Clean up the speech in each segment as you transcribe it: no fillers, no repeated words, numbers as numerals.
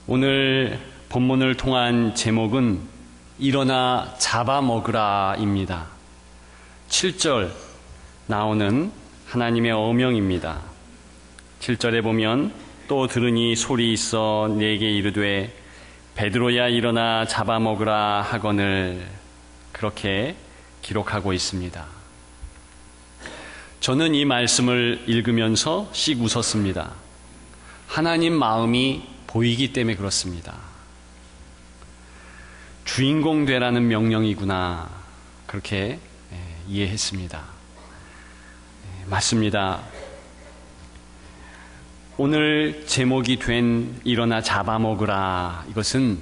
오늘 본문을 통한 제목은 일어나 잡아먹으라 입니다. 7절 나오는 하나님의 어명입니다. 7절에 보면 또 들으니 소리 있어 내게 이르되 베드로야 일어나 잡아먹으라 하거늘, 그렇게 기록하고 있습니다. 저는 이 말씀을 읽으면서 씩 웃었습니다. 하나님 마음이 보이기 때문에 그렇습니다. 주인공 되라는 명령이구나, 그렇게 이해했습니다. 맞습니다. 오늘 제목이 된 일어나 잡아먹으라, 이것은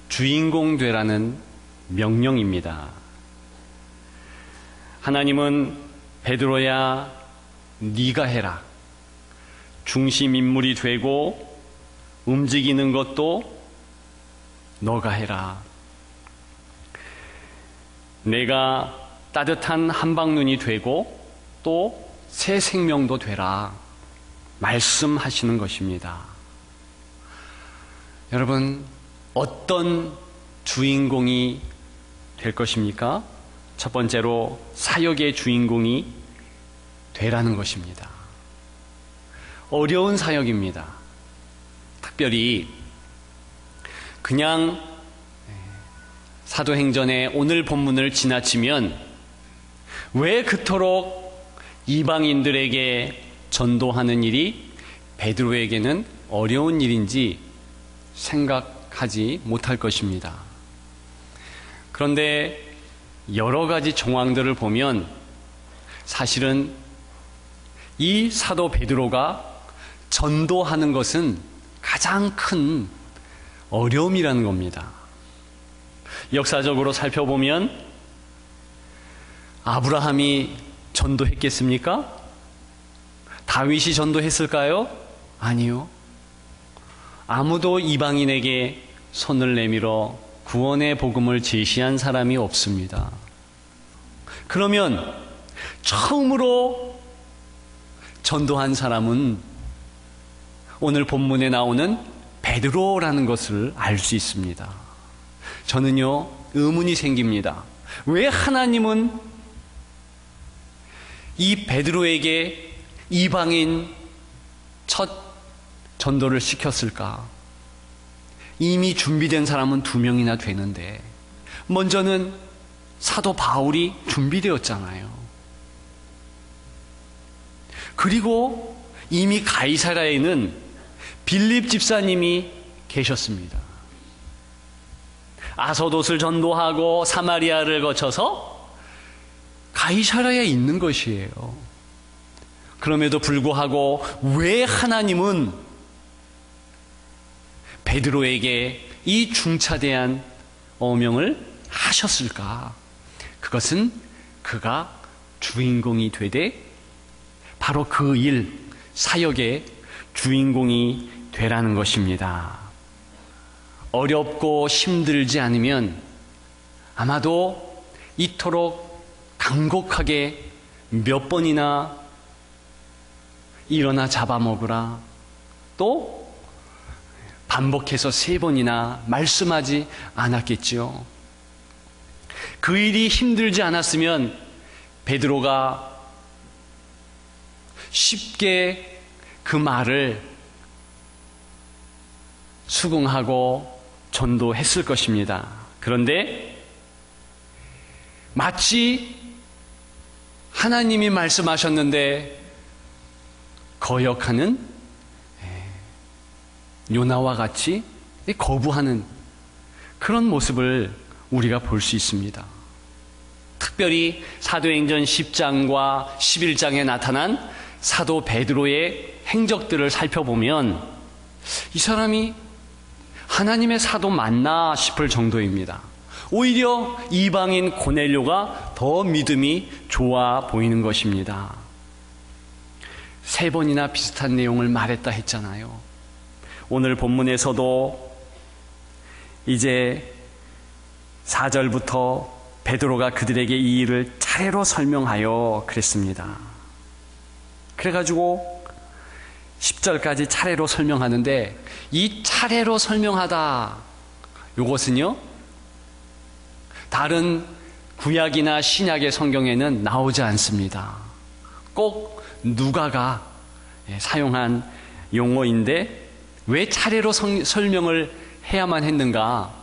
주인공 되라는 명령입니다. 하나님은 베드로야 네가 해라, 중심 인물이 되고 움직이는 것도 너가 해라, 내가 따뜻한 한방눈이 되고 또 새 생명도 되라 말씀하시는 것입니다. 여러분, 어떤 주인공이 될 것입니까? 첫 번째로 사역의 주인공이 되라는 것입니다. 어려운 사역입니다. 특별히 그냥 사도행전의 오늘 본문을 지나치면 왜 그토록 이방인들에게 전도하는 일이 베드로에게는 어려운 일인지 생각하지 못할 것입니다. 그런데 여러 가지 정황들을 보면 사실은 이 사도 베드로가 전도하는 것은 가장 큰 어려움이라는 겁니다. 역사적으로 살펴보면 아브라함이 전도했겠습니까? 다윗이 전도했을까요? 아니요. 아무도 이방인에게 손을 내밀어 구원의 복음을 제시한 사람이 없습니다. 그러면 처음으로 전도한 사람은 오늘 본문에 나오는 베드로라는 것을 알 수 있습니다. 저는요, 의문이 생깁니다. 왜 하나님은 이 베드로에게 이방인 첫 전도를 시켰을까? 이미 준비된 사람은 2명이나 되는데 먼저는 사도 바울이 준비되었잖아요. 그리고 이미 가이사랴에는 빌립 집사님이 계셨습니다. 아소돗을 전도하고 사마리아를 거쳐서 가이사랴에 있는 것이에요. 그럼에도 불구하고 왜 하나님은 베드로에게 이 중차대한 어명을 하셨을까? 그것은 그가 주인공이 되되 바로 그 일, 사역의 주인공이 되라는 것입니다. 어렵고 힘들지 않으면 아마도 이토록 간곡하게 몇 번이나 일어나 잡아먹으라, 또 반복해서 3번이나 말씀하지 않았겠죠. 그 일이 힘들지 않았으면 베드로가 쉽게 그 말을 수긍하고 전도했을 것입니다. 그런데 마치 하나님이 말씀하셨는데 거역하는 요나와 같이 거부하는 그런 모습을 우리가 볼 수 있습니다. 특별히 사도행전 10장과 11장에 나타난 사도 베드로의 행적들을 살펴보면 이 사람이 하나님의 사도 맞나 싶을 정도입니다. 오히려 이방인 고넬료가 더 믿음이 좋아 보이는 것입니다. 3번이나 비슷한 내용을 말했다 했잖아요. 오늘 본문에서도 이제 4절부터 베드로가 그들에게 이 일을 차례로 설명하여 그랬습니다. 그래가지고 10절까지 차례로 설명하는데, 이 차례로 설명하다, 이것은요, 다른 구약이나 신약의 성경에는 나오지 않습니다. 꼭 누가가 사용한 용어인데, 왜 차례로 설명을 해야만 했는가?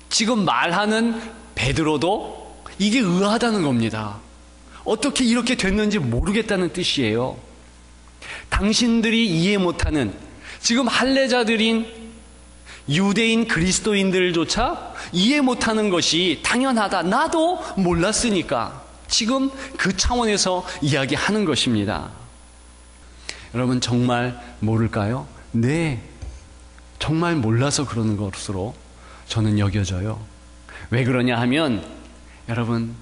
지금 말하는 베드로도 이게 의아하다는 겁니다. 어떻게 이렇게 됐는지 모르겠다는 뜻이에요. 당신들이 이해 못하는, 지금 할례자들인 유대인 그리스도인들조차 이해 못하는 것이 당연하다. 나도 몰랐으니까. 지금 그 차원에서 이야기하는 것입니다. 여러분, 정말 모를까요? 네, 정말 몰라서 그러는 것으로 저는 여겨져요. 왜 그러냐 하면, 여러분,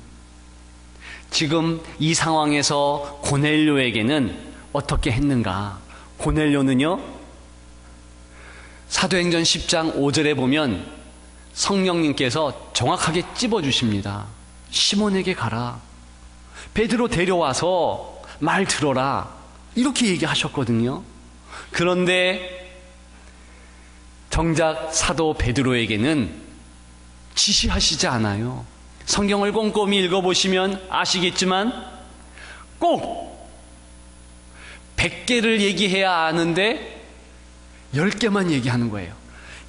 지금 이 상황에서 고넬료에게는 어떻게 했는가? 고넬료는요, 사도행전 10장 5절에 보면 성령님께서 정확하게 찝어주십니다. 시몬에게 가라. 베드로 데려와서 말 들어라. 이렇게 얘기하셨거든요. 그런데 정작 사도 베드로에게는 지시하시지 않아요. 성경을 꼼꼼히 읽어보시면 아시겠지만 꼭 100개를 얘기해야 아는데 10개만 얘기하는 거예요.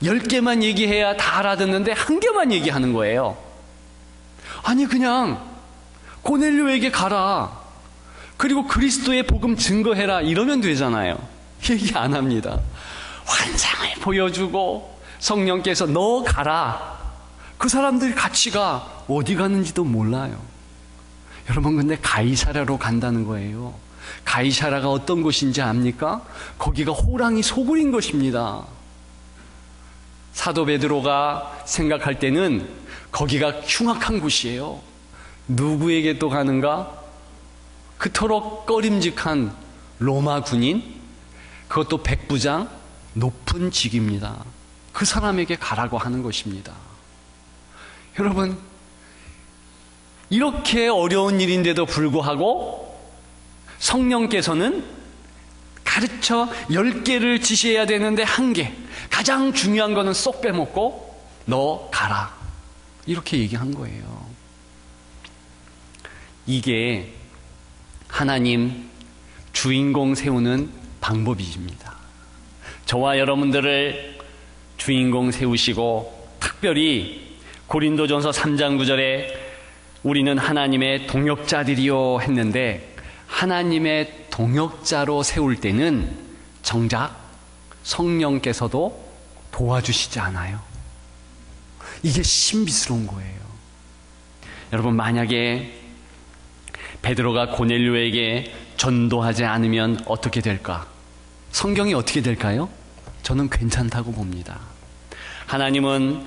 10개만 얘기해야 다 알아듣는데 1개만 얘기하는 거예요. 아니, 그냥 고넬료에게 가라. 그리고 그리스도의 복음 증거해라. 이러면 되잖아요. 얘기 안 합니다. 환상을 보여주고 성령께서 너 가라. 그 사람들이 같이 가. 어디 가는지도 몰라요. 여러분, 근데 가이사랴로 간다는 거예요. 가이사랴가 어떤 곳인지 압니까? 거기가 호랑이 소굴인 것입니다. 사도 베드로가 생각할 때는 거기가 흉악한 곳이에요. 누구에게 또 가는가? 그토록 꺼림직한 로마 군인, 그것도 백부장, 높은 직입니다. 그 사람에게 가라고 하는 것입니다. 여러분, 이렇게 어려운 일인데도 불구하고 성령께서는 가르쳐 10개를 지시해야 되는데 1개, 가장 중요한 거는 쏙 빼먹고 너 가라. 이렇게 얘기한 거예요. 이게 하나님 주인공 세우는 방법입니다. 저와 여러분들을 주인공 세우시고, 특별히 고린도전서 3장 9절에 우리는 하나님의 동역자들이요 했는데, 하나님의 동역자로 세울 때는 정작 성령께서도 도와주시지 않아요. 이게 신비스러운 거예요. 여러분, 만약에 베드로가 고넬료에게 전도하지 않으면 어떻게 될까? 성경이 어떻게 될까요? 저는 괜찮다고 봅니다. 하나님은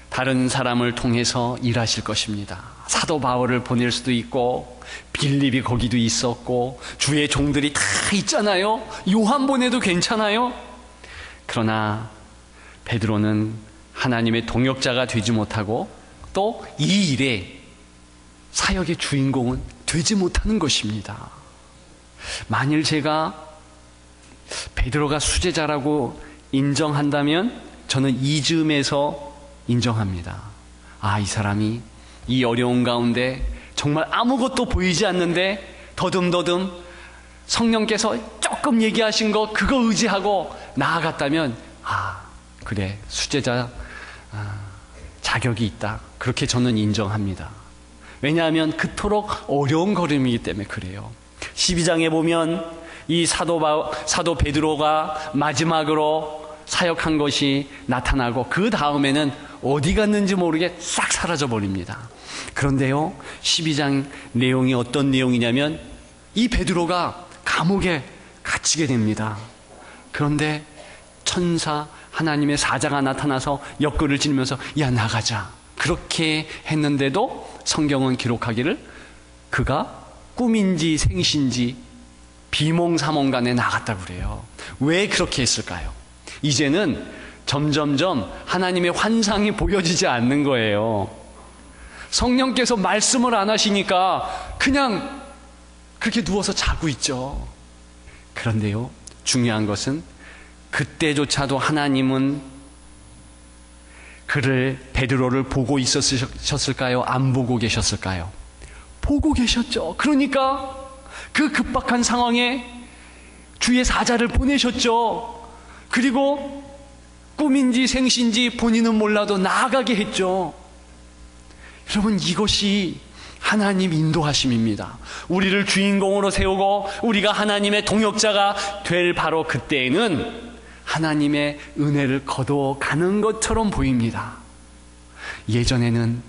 다른 사람을 통해서 일하실 것입니다. 사도 바울을 보낼 수도 있고, 빌립이 거기도 있었고, 주의 종들이 다 있잖아요. 요한 보내도 괜찮아요. 그러나 베드로는 하나님의 동역자가 되지 못하고, 또 이 일에 사역의 주인공은 되지 못하는 것입니다. 만일 제가 베드로가 수제자라고 인정한다면 저는 이 즈음에서 인정합니다. 아, 이 사람이 이 어려운 가운데 정말 아무것도 보이지 않는데 더듬더듬 성령께서 조금 얘기하신 거 그거 의지하고 나아갔다면, 아, 그래, 수제자 자격이 있다. 그렇게 저는 인정합니다. 왜냐하면 그토록 어려운 걸음이기 때문에 그래요. 12장에 보면 이 사도 베드로가 마지막으로 사역한 것이 나타나고, 그 다음에는 어디 갔는지 모르게 싹 사라져 버립니다. 그런데요, 12장 내용이 어떤 내용이냐면, 이 베드로가 감옥에 갇히게 됩니다. 그런데 천사 하나님의 사자가 나타나서 옆구리를 찌르면서 야, 나가자. 그렇게 했는데도 성경은 기록하기를 그가 꿈인지 생신지 비몽사몽간에 나갔다고 그래요. 왜 그렇게 했을까요? 이제는 점점점 하나님의 환상이 보여지지 않는 거예요. 성령께서 말씀을 안 하시니까 그냥 그렇게 누워서 자고 있죠. 그런데요, 중요한 것은 그때조차도 하나님은 베드로를 보고 있으셨을까요? 안 보고 계셨을까요? 보고 계셨죠. 그러니까 그 급박한 상황에 주의 사자를 보내셨죠. 그리고 꿈인지 생신지 본인은 몰라도 나아가게 했죠. 여러분, 이것이 하나님 인도하심입니다. 우리를 주인공으로 세우고 우리가 하나님의 동역자가 될 바로 그때에는 하나님의 은혜를 거둬가는 것처럼 보입니다. 예전에는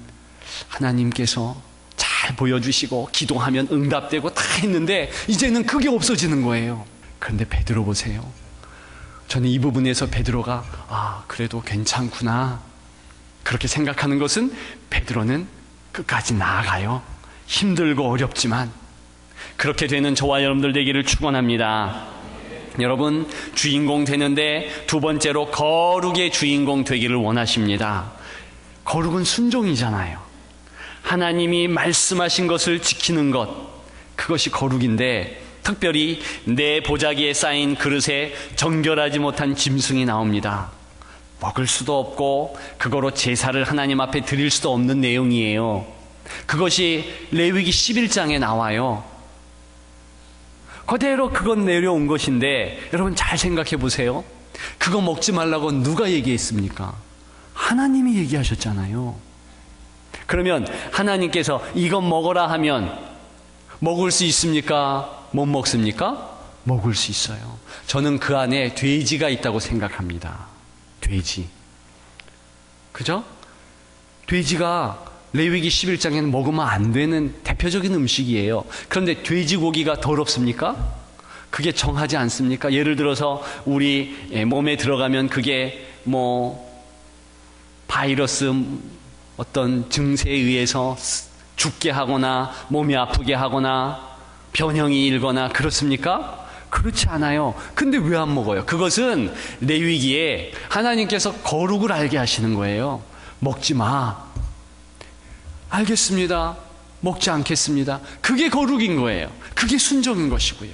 하나님께서 잘 보여주시고 기도하면 응답되고 다 했는데 이제는 그게 없어지는 거예요. 그런데 베드로 보세요. 저는 이 부분에서 베드로가 그래도 괜찮구나 그렇게 생각하는 것은, 베드로는 끝까지 나아가요. 힘들고 어렵지만. 그렇게 되는 저와 여러분들 되기를 축원합니다. 여러분, 주인공 되는데 두 번째로 거룩의 주인공 되기를 원하십니다. 거룩은 순종이잖아요. 하나님이 말씀하신 것을 지키는 것, 그것이 거룩인데, 특별히 내 보자기에 쌓인 그릇에 정결하지 못한 짐승이 나옵니다. 먹을 수도 없고 그거로 제사를 하나님 앞에 드릴 수도 없는 내용이에요. 그것이 레위기 11장에 나와요. 그대로 그건 내려온 것인데, 여러분 잘 생각해 보세요. 그거 먹지 말라고 누가 얘기했습니까? 하나님이 얘기하셨잖아요. 그러면 하나님께서 이건 먹어라 하면 먹을 수 있습니까? 못 먹습니까? 먹을 수 있어요. 저는 그 안에 돼지가 있다고 생각합니다. 돼지. 그죠? 돼지가 레위기 11장에는 먹으면 안 되는 대표적인 음식이에요. 그런데 돼지고기가 더럽습니까? 그게 정하지 않습니까? 예를 들어서 우리 몸에 들어가면 그게 바이러스 어떤 증세에 의해서 죽게 하거나 몸이 아프게 하거나 변형이 일거나 그렇습니까? 그렇지 않아요. 근데 왜 안 먹어요? 그것은 레위기에 하나님께서 거룩을 알게 하시는 거예요. 먹지 마. 알겠습니다. 먹지 않겠습니다. 그게 거룩인 거예요. 그게 순종인 것이고요.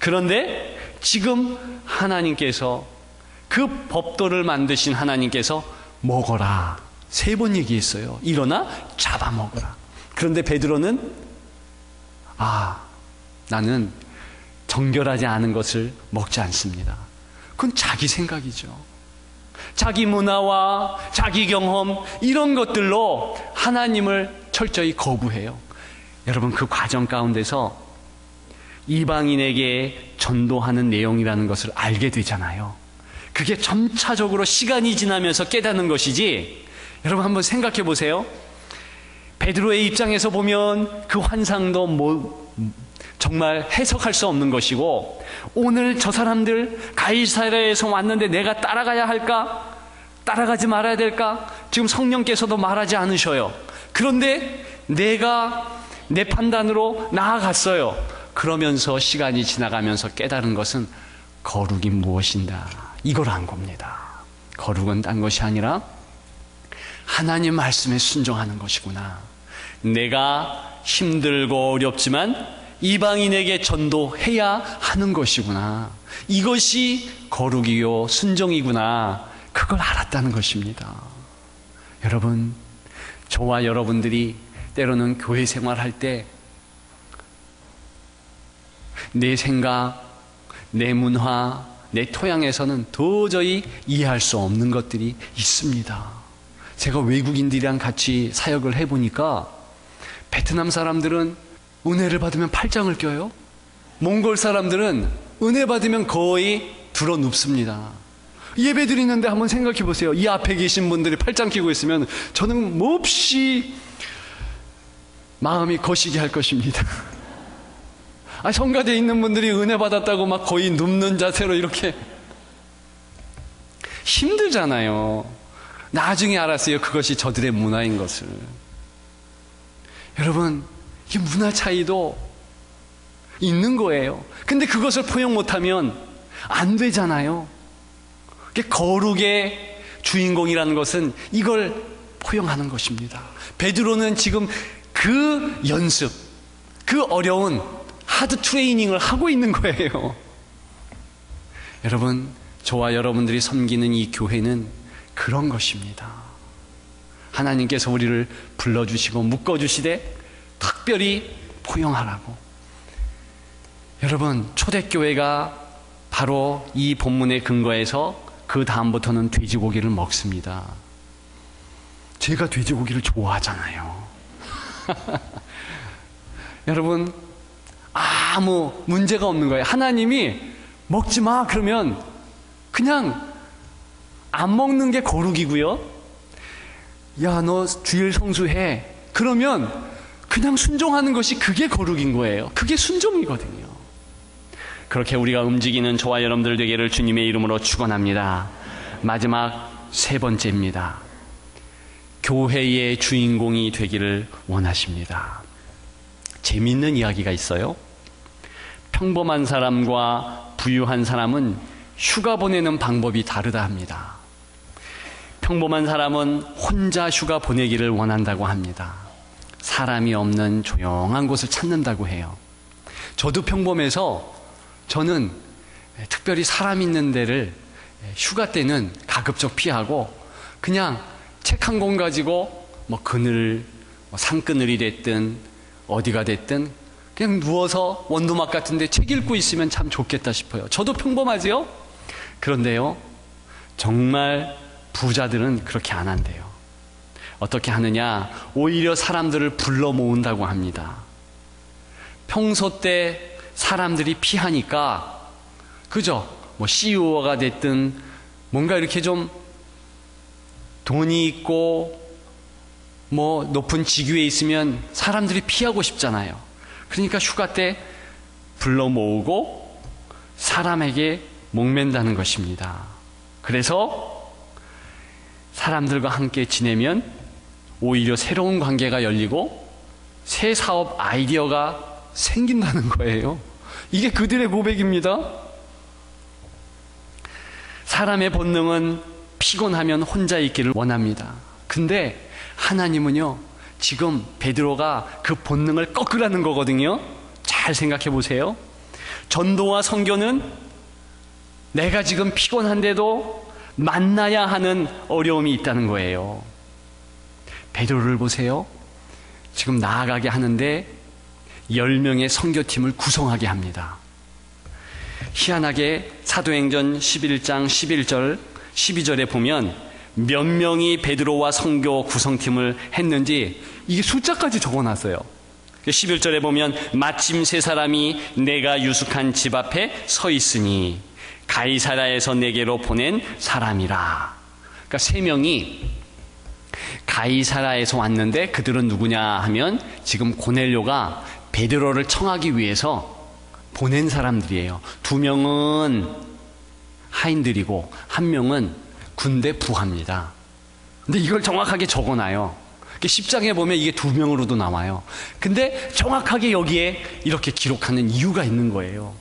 그런데 지금 하나님께서, 그 법도를 만드신 하나님께서 먹어라 3번 얘기했어요. 일어나 잡아먹어라. 그런데 베드로는 나는 정결하지 않은 것을 먹지 않습니다. 그건 자기 생각이죠. 자기 문화와 자기 경험, 이런 것들로 하나님을 철저히 거부해요. 여러분, 그 과정 가운데서 이방인에게 전도하는 내용이라는 것을 알게 되잖아요. 그게 점차적으로 시간이 지나면서 깨닫는 것이지, 여러분 한번 생각해 보세요. 베드로의 입장에서 보면 그 환상도 정말 해석할 수 없는 것이고, 오늘 저 사람들 가이사랴에서 왔는데 내가 따라가야 할까? 따라가지 말아야 될까? 지금 성령께서도 말하지 않으셔요. 그런데 내가 내 판단으로 나아갔어요. 그러면서 시간이 지나가면서 깨달은 것은 거룩이 무엇인가, 이걸 안 겁니다. 거룩은 딴 것이 아니라 하나님 말씀에 순종하는 것이구나. 내가 힘들고 어렵지만 이방인에게 전도해야 하는 것이구나. 이것이 거룩이요 순종이구나. 그걸 알았다는 것입니다. 여러분, 저와 여러분들이 때로는 교회 생활할 때 내 생각, 내 문화, 내 토양에서는 도저히 이해할 수 없는 것들이 있습니다. 제가 외국인들이랑 같이 사역을 해보니까 베트남 사람들은 은혜를 받으면 팔짱을 껴요. 몽골 사람들은 은혜 받으면 거의 들어 눕습니다. 예배 드리는데 한번 생각해 보세요. 이 앞에 계신 분들이 팔짱 끼고 있으면 저는 몹시 마음이 거시기 할 것입니다. 성가대에 있는 분들이 은혜 받았다고 막 거의 눕는 자세로 이렇게 힘들잖아요. 나중에 알았어요. 그것이 저들의 문화인 것을. 여러분, 이 문화 차이도 있는 거예요. 근데 그것을 포용 못하면 안 되잖아요. 거룩의 주인공이라는 것은 이걸 포용하는 것입니다. 베드로는 지금 그 연습, 그 어려운 하드 트레이닝을 하고 있는 거예요. 여러분, 저와 여러분들이 섬기는 이 교회는 그런 것입니다. 하나님께서 우리를 불러주시고 묶어주시되 특별히 포용하라고. 여러분, 초대교회가 바로 이 본문의 근거에서 그 다음부터는 돼지고기를 먹습니다. 제가 돼지고기를 좋아하잖아요. 여러분, 아무 문제가 없는 거예요. 하나님이 먹지 마 그러면 그냥 안 먹는 게 거룩이고요. 야, 너 주일 성수해 그러면 그냥 순종하는 것이 그게 거룩인 거예요. 그게 순종이거든요. 그렇게 우리가 움직이는 저와 여러분들 되기를 주님의 이름으로 축원합니다. 마지막 세 번째입니다. 교회의 주인공이 되기를 원하십니다. 재미있는 이야기가 있어요. 평범한 사람과 부유한 사람은 휴가 보내는 방법이 다르다 합니다. 평범한 사람은 혼자 휴가 보내기를 원한다고 합니다. 사람이 없는 조용한 곳을 찾는다고 해요. 저도 평범해서 저는 특별히 사람 있는 데를 휴가 때는 가급적 피하고 그냥 책 한 권 가지고 뭐 그늘, 산그늘이 됐든 어디가 됐든 그냥 누워서 원두막 같은데 책 읽고 있으면 참 좋겠다 싶어요. 저도 평범하지요? 그런데요, 정말 부자들은 그렇게 안 한대요. 어떻게 하느냐? 오히려 사람들을 불러 모은다고 합니다. 평소 때 사람들이 피하니까, 그죠? 뭐 CEO가 됐든 뭔가 이렇게 좀 돈이 있고 뭐 높은 직위에 있으면 사람들이 피하고 싶잖아요. 그러니까 휴가 때 불러 모으고 사람에게 목맨다는 것입니다. 그래서 사람들과 함께 지내면 오히려 새로운 관계가 열리고 새 사업 아이디어가 생긴다는 거예요. 이게 그들의 고백입니다. 사람의 본능은 피곤하면 혼자 있기를 원합니다. 근데 하나님은요, 지금 베드로가 그 본능을 꺾으라는 거거든요. 잘 생각해 보세요. 전도와 선교는 내가 지금 피곤한데도 만나야 하는 어려움이 있다는 거예요. 베드로를 보세요. 지금 나아가게 하는데 10명의 선교팀을 구성하게 합니다. 희한하게 사도행전 11장 11절 12절에 보면 몇 명이 베드로와 선교 구성팀을 했는지 이게 숫자까지 적어놨어요. 11절에 보면 마침 세 사람이 내가 유숙한 집 앞에 서 있으니 가이사랴에서 내게로 보낸 사람이라. 그러니까 세 명이 가이사랴에서 왔는데 그들은 누구냐 하면 지금 고넬료가 베드로를 청하기 위해서 보낸 사람들이에요. 2명은 하인들이고 1명은 군대 부하입니다. 근데 이걸 정확하게 적어놔요. 10장에 보면 이게 2명으로도 나와요. 근데 정확하게 여기에 이렇게 기록하는 이유가 있는 거예요.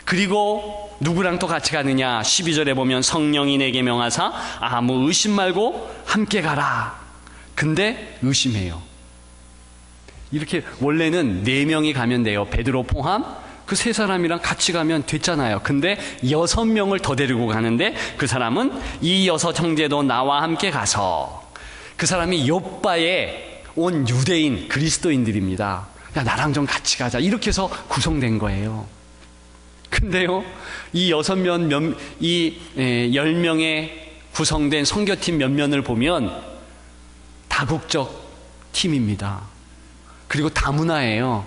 그리고 누구랑 또 같이 가느냐? 12절에 보면 성령이 내게 명하사 아무 의심 말고 함께 가라. 근데 의심해요. 이렇게 원래는 4명이 가면 돼요. 베드로 포함 그 3사람이랑 같이 가면 됐잖아요. 근데 6명을 더 데리고 가는데 그 사람은 이 6 형제도 나와 함께 가서, 그 사람이 요빠에 온 유대인 그리스도인들입니다. 야, 나랑 좀 같이 가자. 이렇게 해서 구성된 거예요. 근데요, 이 10명의 구성된 선교팀 몇 면을 보면 다국적 팀입니다. 그리고 다문화예요.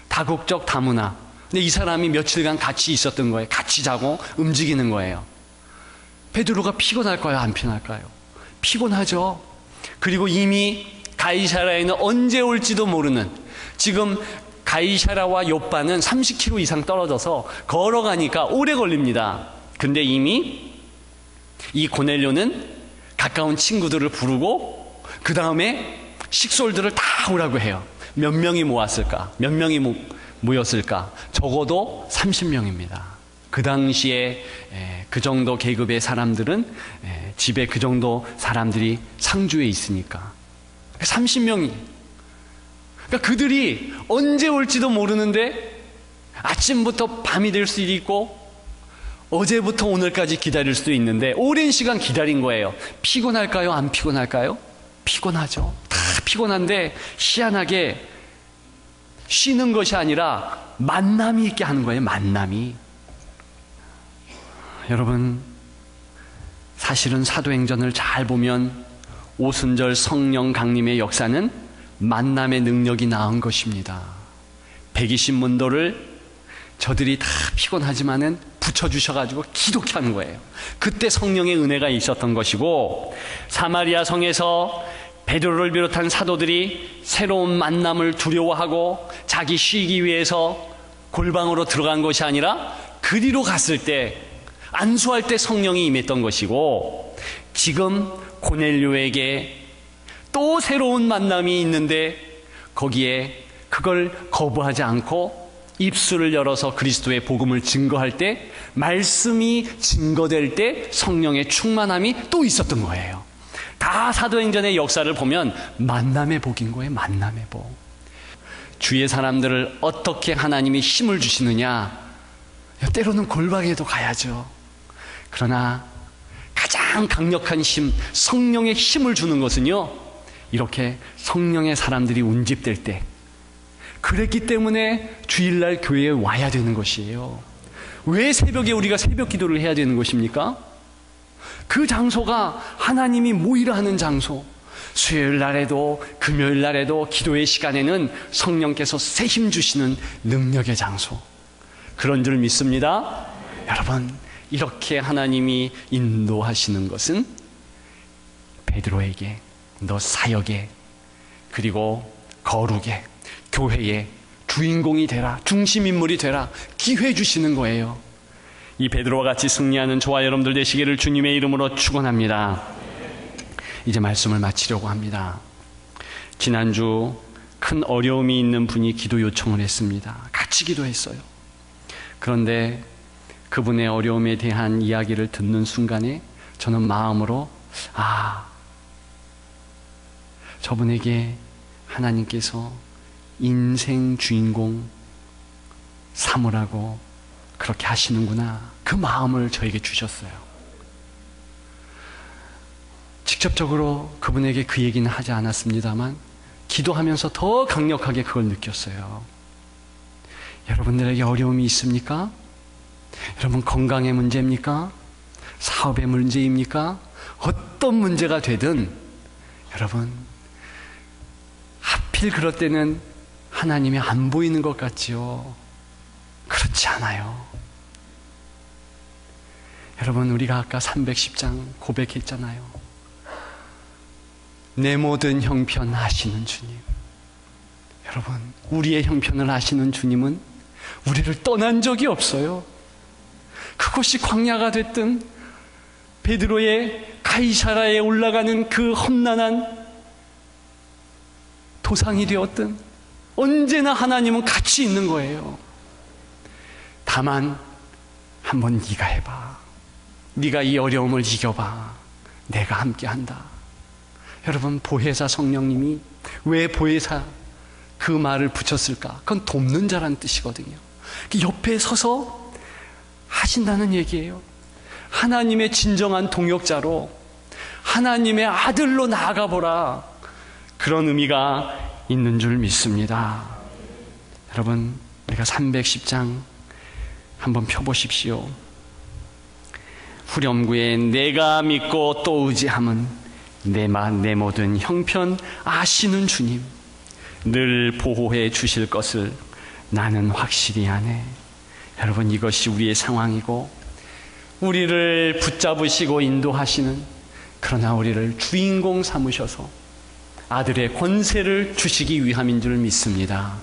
다국적 다문화. 근데 이 사람이 며칠간 같이 있었던 거예요. 같이 자고 움직이는 거예요. 베드로가 피곤할까요? 안 피곤할까요? 피곤하죠. 그리고 이미 가이사랴에는 언제 올지도 모르는, 지금 가이사랴와 요빠는 30km 이상 떨어져서 걸어가니까 오래 걸립니다. 근데 이미 이 고넬료는 가까운 친구들을 부르고 그 다음에 식솔들을 다 오라고 해요. 몇 명이 모았을까? 몇 명이 모였을까? 적어도 30명입니다. 그 당시에 그 정도 계급의 사람들은 집에 그 정도 사람들이 상주에 있으니까 30명이, 그러니까 그들이 언제 올지도 모르는데 아침부터 밤이 될 수도 있고 어제부터 오늘까지 기다릴 수도 있는데 오랜 시간 기다린 거예요. 피곤할까요? 안 피곤할까요? 피곤하죠. 다 피곤한데 희한하게 쉬는 것이 아니라 만남이 있게 하는 거예요. 만남이. 여러분, 사실은 사도행전을 잘 보면 오순절 성령 강림의 역사는 만남의 능력이 나은 것입니다. 120문도를 저들이 다 피곤하지만은 붙여주셔가지고 기독케 하는 거예요. 그때 성령의 은혜가 있었던 것이고, 사마리아 성에서 베드로를 비롯한 사도들이 새로운 만남을 두려워하고 자기 쉬기 위해서 골방으로 들어간 것이 아니라 그리로 갔을 때, 안수할 때 성령이 임했던 것이고, 지금 고넬료에게 또 새로운 만남이 있는데 거기에 그걸 거부하지 않고 입술을 열어서 그리스도의 복음을 증거할 때, 말씀이 증거될 때 성령의 충만함이 또 있었던 거예요. 다 사도행전의 역사를 보면 만남의 복인 거예요. 만남의 복. 주의 사람들을 어떻게 하나님이 힘을 주시느냐, 때로는 골방에도 가야죠. 그러나 가장 강력한 힘, 성령의 힘을 주는 것은요, 이렇게 성령의 사람들이 운집될 때, 그랬기 때문에 주일날 교회에 와야 되는 것이에요. 왜 새벽에 우리가 새벽 기도를 해야 되는 것입니까? 그 장소가 하나님이 모이라 하는 장소. 수요일 날에도 금요일 날에도 기도의 시간에는 성령께서 새 힘 주시는 능력의 장소. 그런 줄 믿습니다. 여러분, 이렇게 하나님이 인도하시는 것은 베드로에게, 너 사역에, 그리고 거룩에, 교회의 주인공이 되라, 중심인물이 되라, 기회 주시는 거예요. 이 베드로와 같이 승리하는 저와 여러분들 되시기를 주님의 이름으로 축원합니다. 이제 말씀을 마치려고 합니다. 지난주 큰 어려움이 있는 분이 기도 요청을 했습니다. 같이 기도했어요. 그런데 그분의 어려움에 대한 이야기를 듣는 순간에 저는 마음으로, 저분에게 하나님께서 인생 주인공 삼으라고 그렇게 하시는구나, 그 마음을 저에게 주셨어요. 직접적으로 그분에게 그 얘기는 하지 않았습니다만 기도하면서 더 강력하게 그걸 느꼈어요. 여러분들에게 어려움이 있습니까? 여러분, 건강의 문제입니까? 사업의 문제입니까? 어떤 문제가 되든 여러분, 하필 그럴 때는 하나님이 안 보이는 것 같지요? 그렇지 않아요. 여러분, 우리가 아까 310장 고백했잖아요. 내 모든 형편 아시는 주님. 여러분, 우리의 형편을 아시는 주님은 우리를 떠난 적이 없어요. 그곳이 광야가 됐든 베드로의 가이사라에 올라가는 그 험난한 도상이 되었든 언제나 하나님은 같이 있는 거예요. 다만 한번 네가 해봐. 네가 이 어려움을 이겨봐. 내가 함께한다. 여러분, 보혜사 성령님이 왜 보혜사 그 말을 붙였을까? 그건 돕는 자라는 뜻이거든요. 옆에 서서 하신다는 얘기예요. 하나님의 진정한 동역자로, 하나님의 아들로 나아가보라, 그런 의미가 있는 줄 믿습니다. 여러분, 우리가 310장 한번 펴보십시오. 후렴구에 내가 믿고 또 의지함은 내 모든 형편 아시는 주님, 늘 보호해 주실 것을 나는 확실히 아네. 여러분, 이것이 우리의 상황이고 우리를 붙잡으시고 인도하시는, 그러나 우리를 주인공 삼으셔서 아들의 권세를 주시기 위함인 줄 믿습니다.